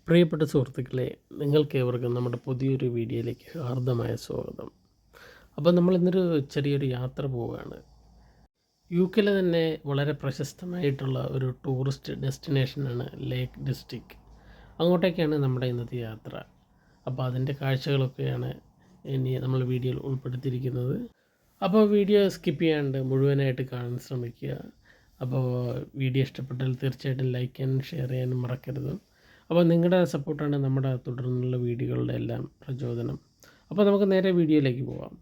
പ്രിയപ്പെട്ട സുഹൃത്തുക്കളെ, നിങ്ങൾക്കേവർക്കും നമ്മുടെ പുതിയൊരു വീഡിയോയിലേക്ക് ഹാർദമായ സ്വാഗതം. അപ്പോൾ നമ്മളിന്നൊരു ചെറിയൊരു യാത്ര പോവുകയാണ്. യുകെയിലെ തന്നെ വളരെ പ്രശസ്തമായിട്ടുള്ള ഒരു ടൂറിസ്റ്റ് ഡെസ്റ്റിനേഷനാണ് ലേക്ക് ഡിസ്ട്രിക്റ്റ്. അങ്ങോട്ടേക്കാണ് നമ്മുടെ ഇന്നത്തെ യാത്ര. അപ്പോൾ അതിൻ്റെ കാഴ്ചകളൊക്കെയാണ് ഇനി നമ്മൾ വീഡിയോയിൽ ഉൾപ്പെടുത്തിയിരിക്കുന്നത്. അപ്പോൾ വീഡിയോ സ്കിപ്പ് ചെയ്യാണ്ട് മുഴുവനായിട്ട് കാണാൻ ശ്രമിക്കുക. അപ്പോൾ വീഡിയോ ഇഷ്ടപ്പെട്ടാൽ തീർച്ചയായിട്ടും ലൈക്ക് ചെയ്യാനും ഷെയർ ചെയ്യാനും മറക്കരുത്. അപ്പോൾ നിങ്ങളുടെ സപ്പോർട്ടാണ് നമ്മുടെ തുടർന്നുള്ള വീഡിയോകളുടെ എല്ലാം പ്രചോദനം. അപ്പോൾ നമുക്ക് നേരെ വീഡിയോയിലേക്ക് പോകാം.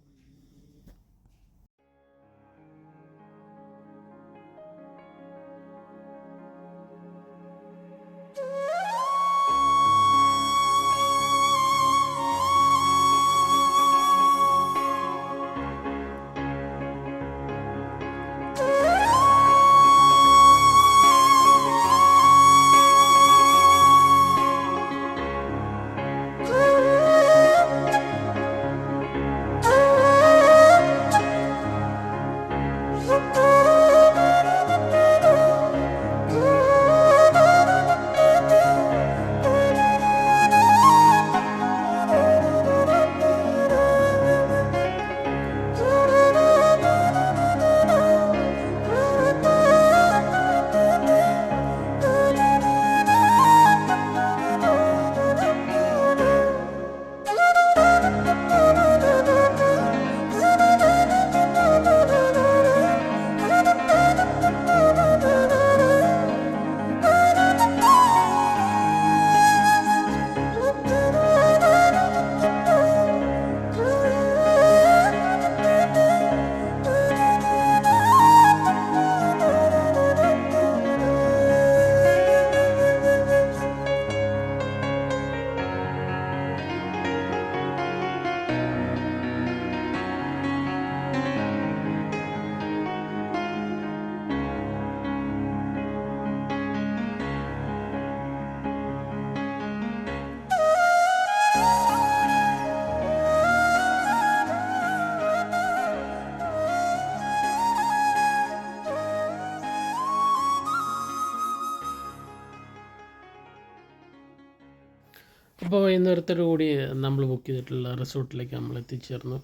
അപ്പോൾ വൈകുന്നേരത്തോടു കൂടി നമ്മൾ ബുക്ക് ചെയ്തിട്ടുള്ള റിസോർട്ടിലേക്ക് നമ്മൾ എത്തിച്ചേർന്നു.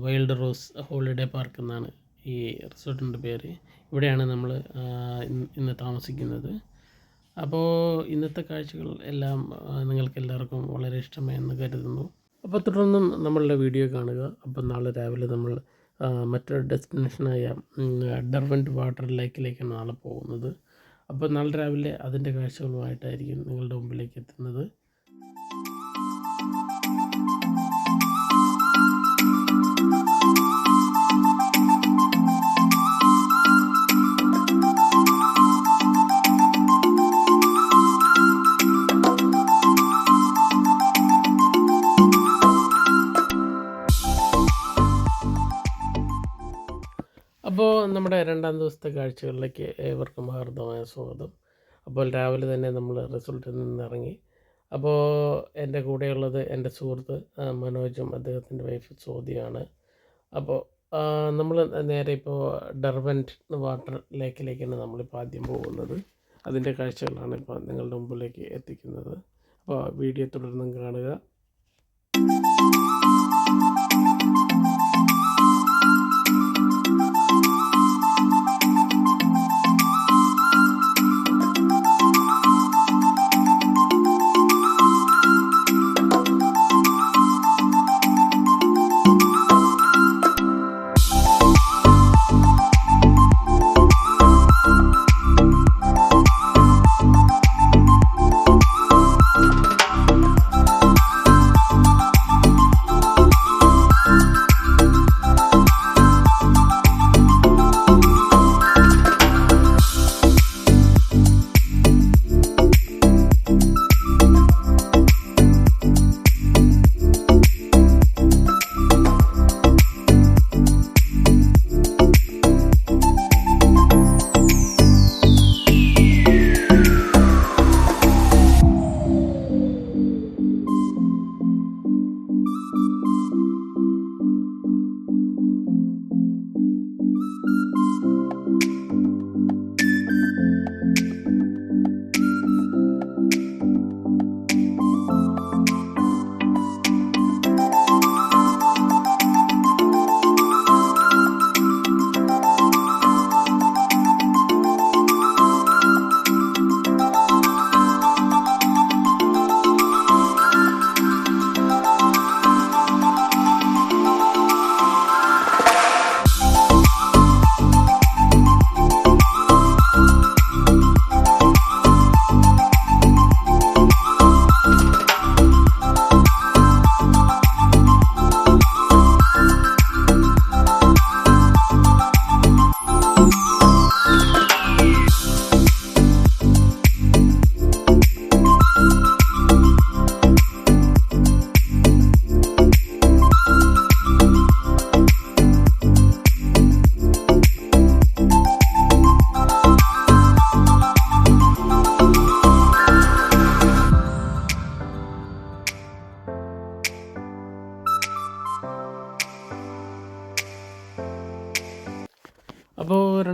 വൈൽഡ് റോസ് ഹോളിഡേ പാർക്ക് എന്നാണ് ഈ റിസോർട്ടിൻ്റെ പേര്. ഇവിടെയാണ് നമ്മൾ ഇന്ന് താമസിക്കുന്നത്. അപ്പോൾ ഇന്നത്തെ കാഴ്ചകൾ എല്ലാം നിങ്ങൾക്ക് എല്ലാവർക്കും വളരെ ഇഷ്ടമായെന്ന് കരുതുന്നു. അപ്പോൾ തുടർന്നും നമ്മളുടെ വീഡിയോ കാണുക. അപ്പോൾ നാളെ രാവിലെ നമ്മൾ മറ്റൊരു ഡെസ്റ്റിനേഷനായ ഡർവൻറ്റ് വാട്ടർ ലേക്കിലേക്കാണ് നാളെ പോകുന്നത്. അപ്പോൾ നാളെ രാവിലെ അതിൻ്റെ കാഴ്ചകളുമായിട്ടായിരിക്കും നിങ്ങളുടെ മുമ്പിലേക്ക് എത്തുന്നത്. അപ്പോൾ നമ്മുടെ രണ്ടാം ദിവസത്തെ കാഴ്ചകളിലേക്ക് ഏവർക്കും ഹാർദമായ സ്വാഗതം. അപ്പോൾ രാവിലെ തന്നെ നമ്മൾ റിസോർട്ടിൽ നിന്ന് ഇറങ്ങി. അപ്പോൾ എൻ്റെ കൂടെയുള്ളത് എൻ്റെ സുഹൃത്ത് മനോജും അദ്ദേഹത്തിൻ്റെ വൈഫ് സോദിയാണ്. അപ്പോൾ നമ്മൾ നേരെ ഇപ്പോൾ ഡർവൻറ്റ് വാട്ടർ ലേക്കിലേക്കാണ് നമ്മളിപ്പോൾ ആദ്യം പോകുന്നത്. അതിൻ്റെ കാഴ്ചകളാണ് ഇപ്പോൾ നിങ്ങളുടെ മുമ്പിലേക്ക് എത്തിക്കുന്നത്. അപ്പോൾ വീഡിയോ തുടർന്നും കാണുക.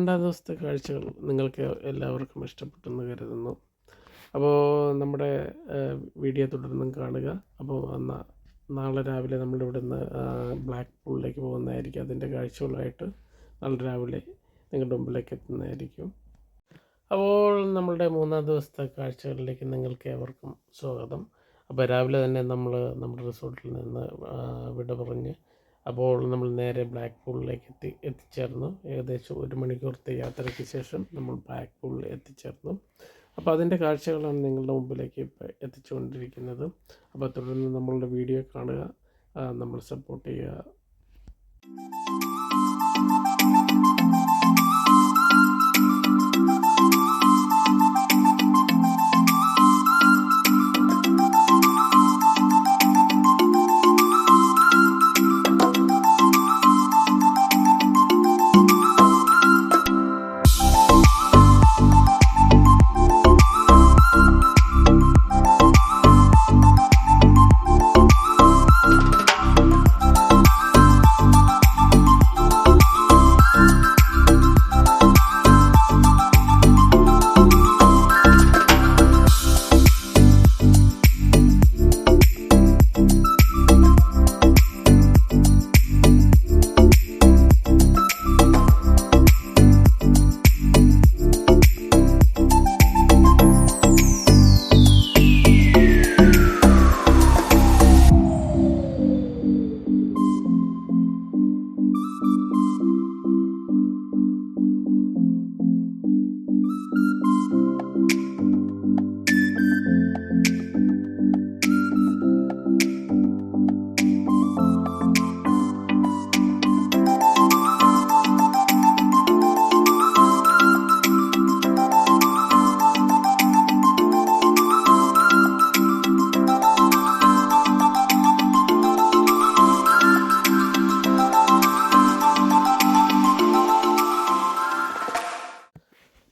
രണ്ടാം ദിവസത്തെ കാഴ്ചകൾ നിങ്ങൾക്ക് എല്ലാവർക്കും ഇഷ്ടപ്പെട്ടെന്ന് കരുതുന്നു. അപ്പോൾ നമ്മുടെ വീഡിയോ തുടർന്നും കാണുക. അപ്പോൾ നാളെ രാവിലെ നമ്മുടെ ഇവിടുന്ന് ബ്ലാക്ക് പൂളിലേക്ക് പോകുന്നതായിരിക്കും. അതിൻ്റെ കാഴ്ചകളായിട്ട് നാളെ രാവിലെ നിങ്ങളുടെ മുമ്പിലേക്ക് എത്തുന്നതായിരിക്കും. അപ്പോൾ നമ്മളുടെ മൂന്നാം ദിവസത്തെ കാഴ്ചകളിലേക്ക് നിങ്ങൾക്ക് ഏവർക്കും സ്വാഗതം. അപ്പോൾ രാവിലെ തന്നെ നമ്മൾ നമ്മുടെ റിസോർട്ടിൽ നിന്ന് വിട പറഞ്ഞ് അപ്പോൾ നമ്മൾ നേരെ ബ്ലാക്ക് പൂളിലേക്ക് എത്തിച്ചേർന്നു. ഏകദേശം 1 മണിക്കൂറത്തെ യാത്രയ്ക്ക് ശേഷം നമ്മൾ ബ്ലാക്ക് പൂളിൽ എത്തിച്ചേർന്നു. അപ്പോൾ അതിൻ്റെ കാഴ്ചകളാണ് നിങ്ങളുടെ മുമ്പിലേക്ക് ഇപ്പോൾ എത്തിച്ചുകൊണ്ടിരിക്കുന്നത്. അപ്പോൾ തുടർന്ന് നമ്മളുടെ വീഡിയോ കാണുക, നമ്മൾ സപ്പോർട്ട് ചെയ്യുക.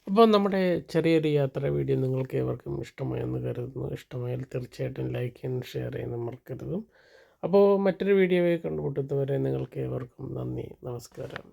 അപ്പോൾ നമ്മുടെ ചെറിയൊരു യാത്ര വീഡിയോ നിങ്ങൾക്ക് ഏവർക്കും ഇഷ്ടമായെന്ന് കരുതുന്നു. ഇഷ്ടമായാൽ തീർച്ചയായിട്ടും ലൈക്ക് ചെയ്യാനും ഷെയർ ചെയ്യാനും മറക്കരുത്. അപ്പോൾ മറ്റൊരു വീഡിയോയിൽ കണ്ടുമുട്ടുന്നവരെ നിങ്ങൾക്ക് ഏവർക്കും നന്ദി, നമസ്കാരം.